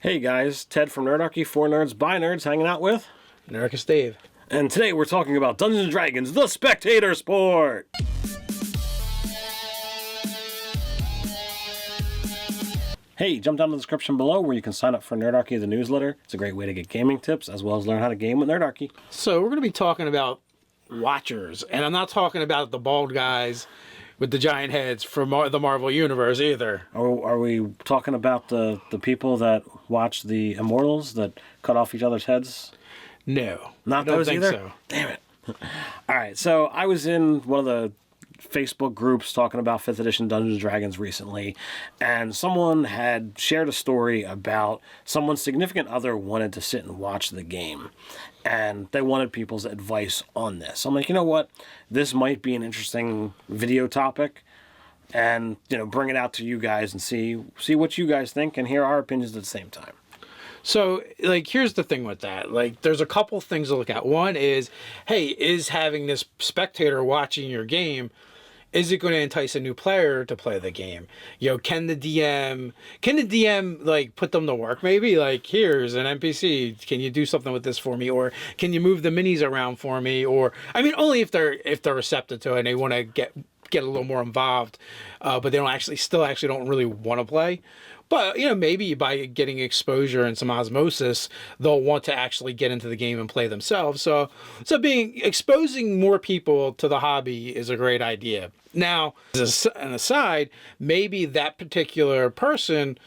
Hey guys, Ted from Nerdarchy, for nerds, by nerds, hanging out with Nerdarchy Dave. And today we're talking about Dungeons & Dragons, the Spectator sport! Hey, jump down to the description below where you can sign up for Nerdarchy, the newsletter. It's a great way to get gaming tips, as well as learn how to game with Nerdarchy. So we're going to be talking about Watchers, and I'm not talking about the bald guys with the giant heads from the Marvel Universe either. Are we talking about the people that watch the Immortals that cut off each other's heads? No. Not those either? So. Damn it. Alright, so I was in one of the Facebook groups talking about 5th edition Dungeons & Dragons recently, and someone had shared a story about someone's significant other wanted to sit and watch the game, and they wanted people's advice on this. I'm like, you know what? This might be an interesting video topic, and, bring it out to you guys and see what you guys think and hear our opinions at the same time. So, here's the thing with that. There's a couple things to look at. One is, hey, is having this spectator watching your game, is it going to entice a new player to play the game? Can the DM put them to work maybe? Here's an NPC. Can you do something with this for me? Or can you move the minis around for me? Or, only if they're receptive to it and they want to get a little more involved, but they don't really want to play. But, maybe by getting exposure and some osmosis, they'll want to actually get into the game and play themselves. So exposing more people to the hobby is a great idea. Now, as an aside, maybe that particular person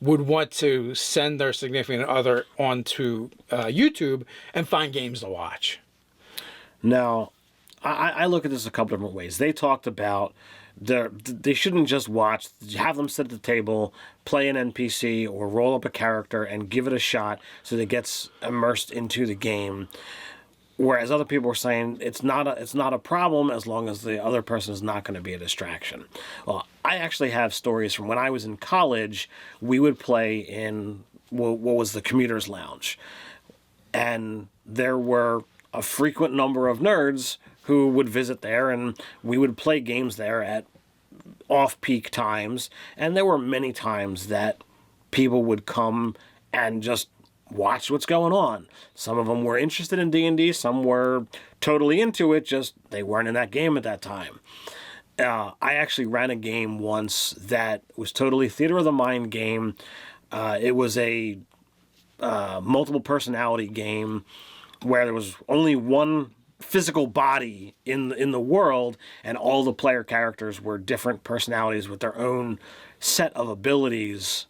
would want to send their significant other onto YouTube and find games to watch. Now, I look at this a couple different ways. They talked about they shouldn't just watch, have them sit at the table, play an NPC, or roll up a character and give it a shot so that it gets immersed into the game. Whereas other people were saying it's not a problem as long as the other person is not going to be a distraction. Well, I actually have stories from when I was in college. We would play in what was the Commuter's Lounge. And there were a frequent number of nerds who would visit there, and we would play games there at off-peak times. And there were many times that people would come and just watch what's going on. Some of them were interested in D&D, some were totally into it, just they weren't in that game at that time. I actually ran a game once that was totally theater of the mind game. It was a multiple personality game where there was only one physical body in the world, and all the player characters were different personalities with their own set of abilities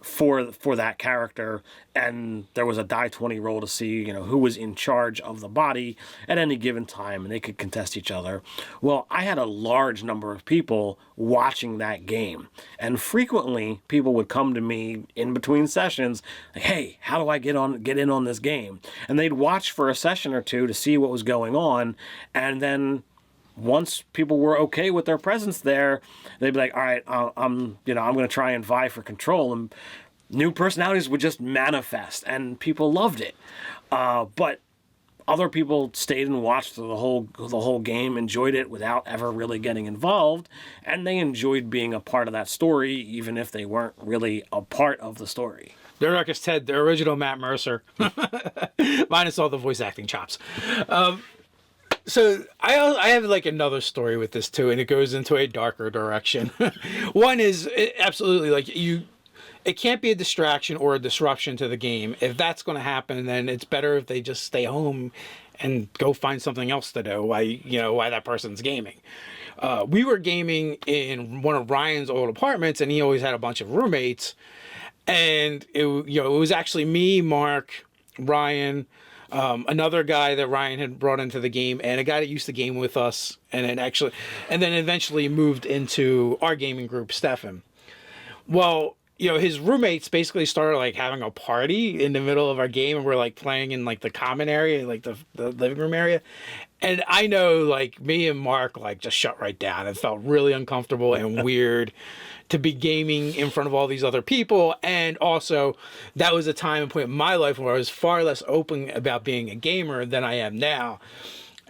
for that character, and there was a die 20 roll to see who was in charge of the body at any given time, and they could contest each other. Well, I had a large number of people watching that game, and frequently people would come to me in between sessions like, hey, how do I get in on this game? And they'd watch for a session or two to see what was going on, and then once people were okay with their presence there, they'd be like, all right, I'm going to try and vie for control. And new personalities would just manifest, and people loved it. But other people stayed and watched the whole game, enjoyed it without ever really getting involved, and they enjoyed being a part of that story, even if they weren't really a part of the story. Nerdarchy Ted, the original Matt Mercer, minus all the voice acting chops. So I have another story with this too, and it goes into a darker direction. One is absolutely it can't be a distraction or a disruption to the game. If that's going to happen, then it's better if they just stay home and go find something else to do while that person's gaming. We were gaming in one of Ryan's old apartments, and he always had a bunch of roommates, and it was actually me, Mark, Ryan, another guy that Ryan had brought into the game, and a guy that used to game with us, and then eventually moved into our gaming group, Stefan. Well, his roommates basically started having a party in the middle of our game, and we're playing in the common area, the living room area. And I know me and Mark just shut right down. It felt really uncomfortable and weird to be gaming in front of all these other people. And also that was a time and point in my life where I was far less open about being a gamer than I am now.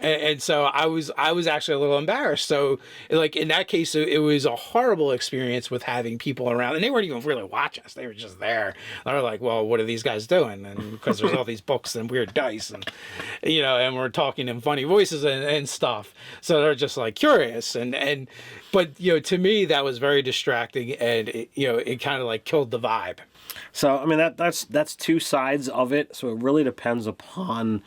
And so I was actually a little embarrassed. So like in that case, it was a horrible experience with having people around, and they weren't even really watching us. They were just there. They were like, well, what are these guys doing? And because there's all these books and weird dice and, and we're talking in funny voices and stuff. So they're just like curious. But to me, that was very distracting, and it kind of like killed the vibe. So, I mean, that's two sides of it. So it really depends upon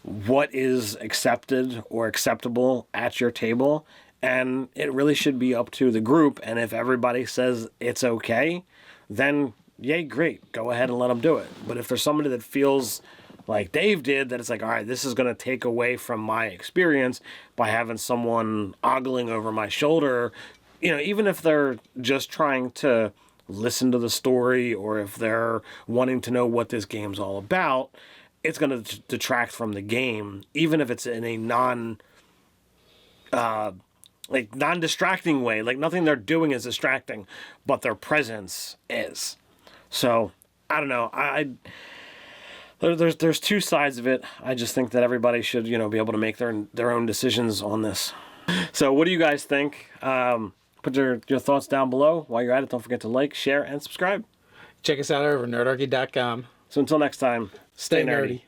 what is accepted or acceptable at your table. And it really should be up to the group. And if everybody says it's okay, then yay, great. Go ahead and let them do it. But if there's somebody that feels like Dave did, that it's like, all right, this is going to take away from my experience by having someone ogling over my shoulder, even if they're just trying to listen to the story, or if they're wanting to know what this game's all about, it's going to detract from the game, even if it's in a non-distracting way. Like, nothing they're doing is distracting, but their presence is. So, I don't know. There's two sides of it. I just think that everybody should, be able to make their own decisions on this. So, what do you guys think? Put your thoughts down below. While you're at it, don't forget to like, share, and subscribe. Check us out over nerdarchy.com. So until next time, Stay nerdy.